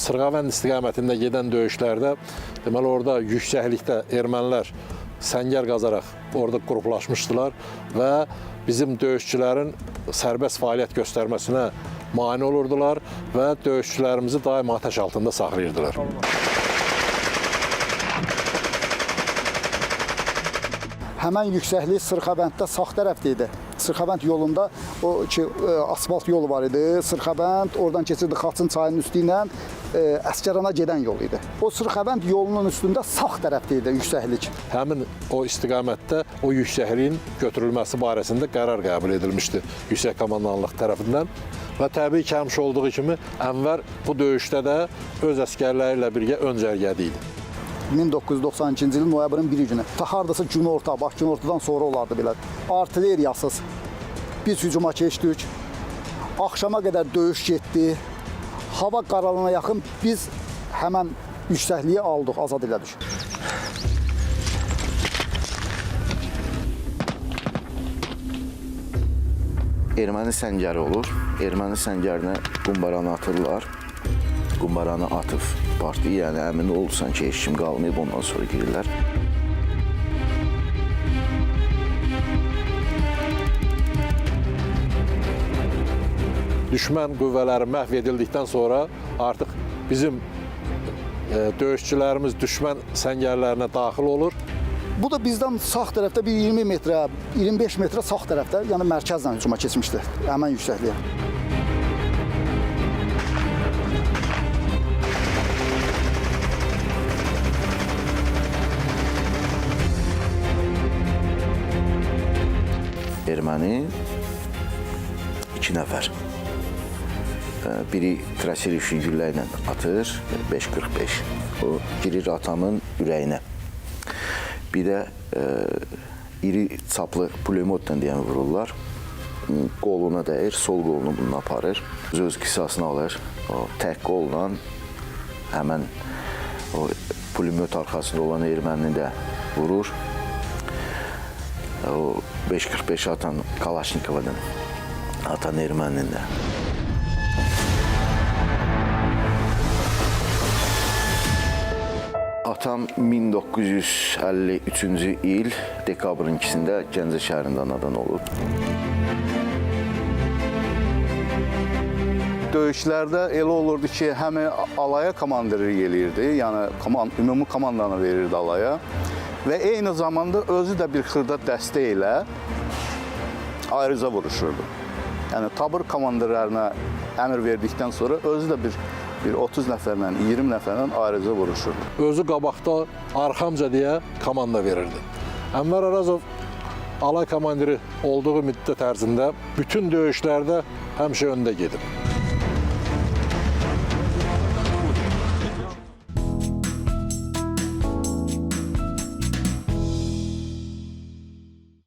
Sırğavənd istiqamətində gedən döyüşlərdə deməli orada yüksəklikdə ermənilər səngər qazaraq orada qruplaşmışdılar və bizim döyüşçülərin sərbəst fəaliyyət göstərməsinə mane olurdular və döyüşçülərimizi daim atəş altında saxlayırdılar. Həmən yüksəklik Sırxavənddə sağ tərəfdə idi. Sırxavənd yolunda o ki asfalt yolu var idi. Sırxavənd oradan keçirdi Xaçın çayının üstü ilə Əsgərana gedən yol idi. O Sırxavənd yolunun üstündə sağ tərəfdə idi yüksəklik. Həmin o istiqamətdə o yüksəkliyin götürülməsi barəsində qərar qəbul edilmişdi Yüksək Komandanlıq tərəfindən. Və təbii ki, həmişə olduğu kimi Ənvər bu döyüşdə də öz əsgərləri ilə birgə ön cərgədə idi. 1992-ci ilin noyabrın 1 günü. Hardasa günorta, bax günortadan sonra olardı belə. Artilleriyasız biz hücuma keçdik. Axşama qədər döyüş getdi. Hava qaralığına yaxın biz həmən yüksəkliyi aldıq, azad elədik. Erməni səngəri olur. Erməni səngərinə qumbaranı atırlar. Qumbaranı atıb partiyyə, yəni əmin olursan ki, heç kim qalmayıb, ondan sonra girirlər. Düşmən qüvvələri məhv edildikdən sonra artıq bizim döyüşçülərimiz düşmən səngərlərinə daxil olur. Bu da bizdən sağ tərəfdə bir 20 metrə, 25 metrə sağ tərəfdə, yəni mərkəzdən hücuma keçmişdi həmən yüksəkliyə. Erməni 2 nəfər. Biri trasir işi güllə ilə atır, 5.45. O girir atamın ürəyinə. Bir də iri çaplı pulemotla deyən vururlar. Qoluna dəyir, sol qolunu bununla aparır. Öz qisasını alır. O tək qolla həmən o pulemot arxasında olan ermənini də vurur. O 5.45 atan Kalaşnikovadan atan erməninin də. Atam 1953-cü il dekabrın 2-sində Gəncə şəhərində anadan olub. Döyüşlərdə elə olurdu ki, həm alaya komandirlik eləyirdi, yəni ümumi komandanı verirdi alaya. Və eyni zamanda özü də bir xırda dəstə ilə ayrıca vuruşurdu. Yəni tabur komandirlərinə əmr verdikdən sonra özü də bir 30 nəfərlə, 20 nəfərlə ayrıca vuruşurdu. Özü qabaqda arxamca deyə komanda verirdi. Ənvər Arazov alay komandiri olduğu müddət ərzində bütün döyüşlərdə həmişə öndə gedib.